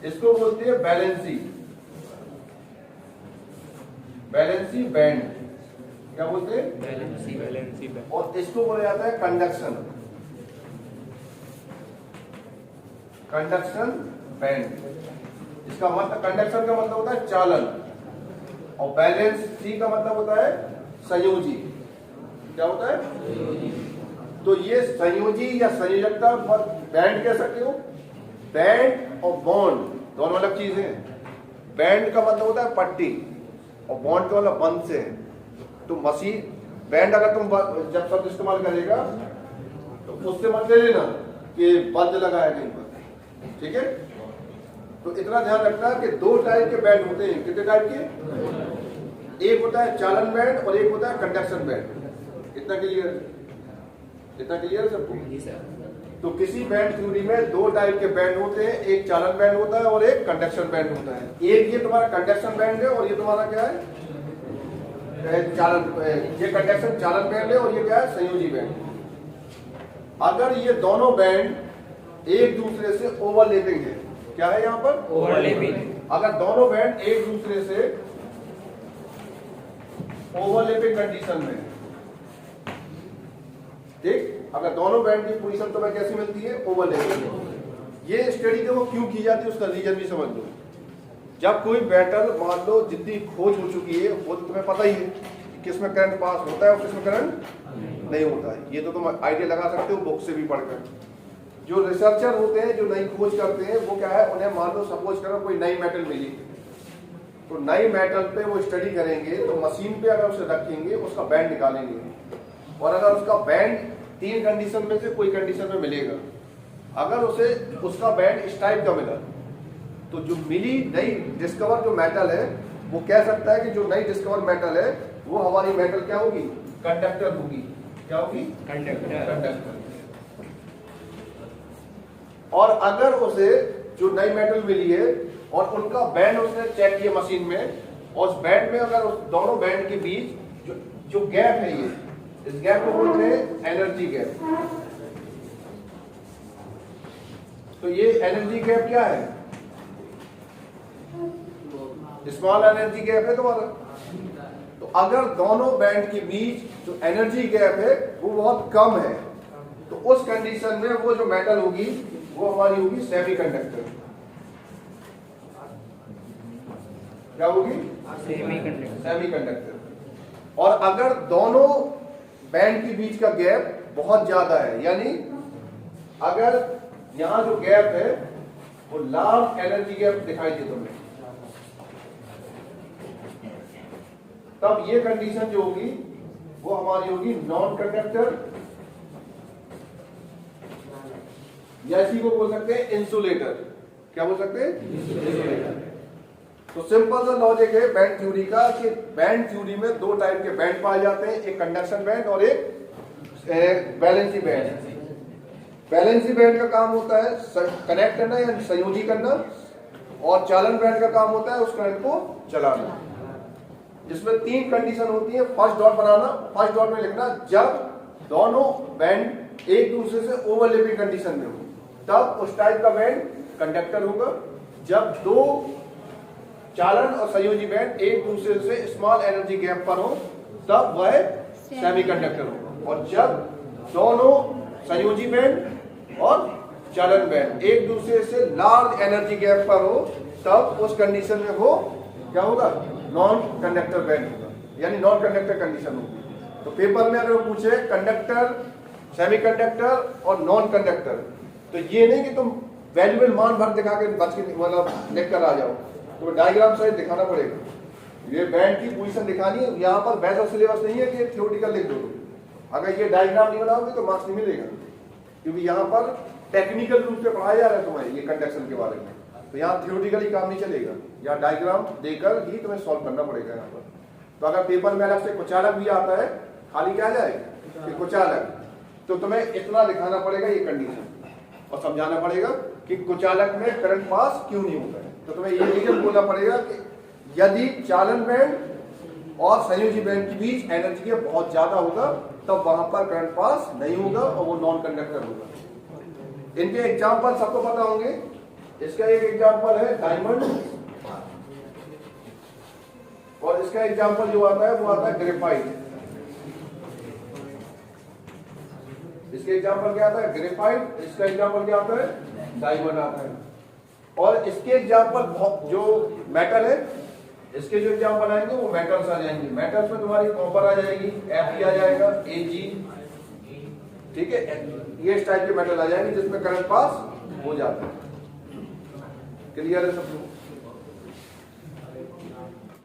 इसको बोलते हैं बैलेंसी बैंड। क्या बोलते हैं? Valency band. और इसको बोला जाता है कंडक्शन बैंड। इसका मतलब, कंडक्शन का मतलब होता है चालन, और बैलेंस सी का मतलब होता है संयोजी। क्या होता है? तो ये संयोजी या संयोजकता बैंड कह सकते हो। बैंड और बॉन्ड दोनों अलग चीजें हैं। बैंड का मतलब होता है पट्टी, और बॉन्ड का मतलब बंध से है। तो मशीन बैंड अगर तुम जब शब्द इस्तेमाल करेगा तो उससे मत ले लेना कि बंद लगा है कहीं पर, ठीक है? तो इतना ध्यान रखना कि दो टाइप के बैंड होते हैं। कितने टाइप के? एक होता है चालन बैंड और एक होता है कंडक्शन बैंड। इतना क्लियर सबको? जी सर। तो किसी बैंड थ्योरी में दो टाइप के बैंड होते हैं, एक चालन बैंड होता है और एक कंडक्शन बैंड होता है। एक ये तुम्हारा कंडक्शन बैंड है और ये तुम्हारा क्या है? ये कंडक्शन चालन बैंड है और ये क्या है? संयोजी बैंड। अगर ये दोनों बैंड एक दूसरे से ओवरलैपिंग है, क्या है यहाँ पर? ओवरलैपिंग। अगर दोनों बैंड एक दूसरे से ओवरलैपिंग कंडीशन में, ठीक, अगर दोनों बैंड की पोजीशन तुम्हें कैसी मिलती है? ओवरलैपिंग। ये स्टडी देखो क्यों की जाती है, उसका रीजन भी समझ लो। जब कोई मेटल मान लो जितनी खोज हो चुकी है वो तो तुम्हें पता ही है कि किसमें करंट पास होता है और किसमें करंट नहीं होता है। ये तो तुम आइडिया लगा सकते हो बुक से भी पढ़कर। जो रिसर्चर होते हैं, जो नई खोज करते हैं, वो क्या है, उन्हें मान लो सपोज करो कोई नई मेटल मिली, तो नई मेटल पे वो स्टडी करेंगे, तो मशीन पे अगर उसे रखेंगे उसका बैंड निकालेंगे, और अगर उसका बैंड तीन कंडीशन में से कोई कंडीशन में मिलेगा, अगर उसे उसका बैंड इस टाइप का मिला, तो जो मिली नई डिस्कवर जो मेटल है वो कह सकता है कि जो नई डिस्कवर मेटल है वो हमारी मेटल क्या होगी? कंडक्टर होगी। क्या होगी? कंडक्टर। और अगर उसे जो नई मेटल मिली है और उनका बैंड उसने चेक किया मशीन में, और उस बैंड में अगर उस दोनों बैंड के बीच जो गैप है, ये इस गैप को बोलते हैं एनर्जी गैप। तो ये एनर्जी गैप क्या है? स्मॉल एनर्जी गैप है तुम्हारा। तो अगर दोनों बैंड के बीच जो एनर्जी गैप है वो बहुत कम है, तो उस कंडीशन में वो जो मेटल होगी वो हमारी होगी सेमीकंडक्टर। क्या होगी? सेमीकंडक्टर। और अगर दोनों बैंड के बीच का गैप बहुत ज्यादा है, यानी अगर यहां जो गैप है वो लार्ज एनर्जी गैप दिखाई दे तुम्हें, तब ये कंडीशन जो होगी वो हमारी होगी नॉन कंडक्टर, या इसी को बोल सकते हैं इंसुलेटर। क्या बोल सकते हैं? इंसुलेटर। तो सिंपल सा लॉजिक है बैंड थ्योरी का कि बैंड थ्योरी में दो टाइप के बैंड पाए जाते हैं, एक कंडक्शन बैंड और एक बैलेंसी बैंड। बैलेंसी बैंड का काम होता है कनेक्ट करना या संयोजी करना, और चालन बैंड का काम होता है उस करंट को चलाना। जिसमें तीन कंडीशन होती है। फर्स्ट डॉट बनाना, फर्स्ट डॉट में लिखना जब दोनों बैंड एक दूसरे से ओवरलैपिंग कंडीशन में हो तब उस टाइप का बैंड कंडक्टर होगा। जब दो चालन और संयोजी बैंड एक दूसरे से स्मॉल एनर्जी गैप पर हो तब वह सेमीकंडक्टर होगा। और जब दोनों संयोजी बैंड और चालन बैंड एक दूसरे से लार्ज एनर्जी गैप पर हो तब उस कंडीशन में वो क्या होगा? नॉन कंडक्टर बैंड होगा, यानी नॉन कंडक्टर कंडीशन होगी। तो पेपर में अगर पूछे कंडक्टर, सेमीकंडक्टर और नॉन कंडक्टर, तो ये नहीं कि तुम वैल्यूएबल मान भर दिखा के बच के मतलब लिख कर आ जाओ, तो डायग्राम सहित दिखाना पड़ेगा। ये बैंड की पोजीशन दिखानी है। यहाँ पर बैच ऑफ सिलेबस नहीं है कि थ्योरेटिकल लिख दो। अगर ये डायग्राम नहीं बनाओगे तो मार्क्स नहीं मिलेगा, क्योंकि यहाँ पर टेक्निकल रूप से पढ़ाया जा रहा है तुम्हें ये कंडक्शन के बारे में। तो यहाँ थ्योरेटिकली काम नहीं चलेगा, यहाँ डायग्राम देकर ही तुम्हें सॉल्व करना पड़ेगा यहाँ पर। तो अगर पेपर में अलग से कुचालक भी आता है, खाली क्या जाए कि कुचालक, तो तुम्हें इतना दिखाना पड़ेगा ये कंडीशन और समझाना पड़ेगा कि कुचालक में करंट पास क्यों नहीं होता है। तो तुम्हें ये रीजन बोलना पड़ेगा कि यदि चालन बैंड और संयोजी बैंड के बीच एनर्जी के बहुत ज्यादा होगा तब वहां पर करंट पास नहीं होगा और वो नॉन कंडक्टर होगा। इनके एग्जाम्पल सबको पता होंगे। इसका एक एग्जांपल है डायमंड, और इसका एग्जांपल जो आता है वो आता है ग्रेफाइट। इसके एग्जांपल क्या आता है? ग्रेफाइट। इसका एग्जांपल क्या आता है? डायमंड आता है। और इसके एग्जांपल जो मेटल है, इसके जो एग्जांपल आएंगे वो मेटल्स आ जाएंगे। मेटल्स में तुम्हारी कॉपर आ जाएगी, Fe आ जाएगा, Ag, ठीक है, ये इस टाइप के मेटल आ जाएंगे जिसमें करंट पास हो जाता है। क्लियर है सब लोग?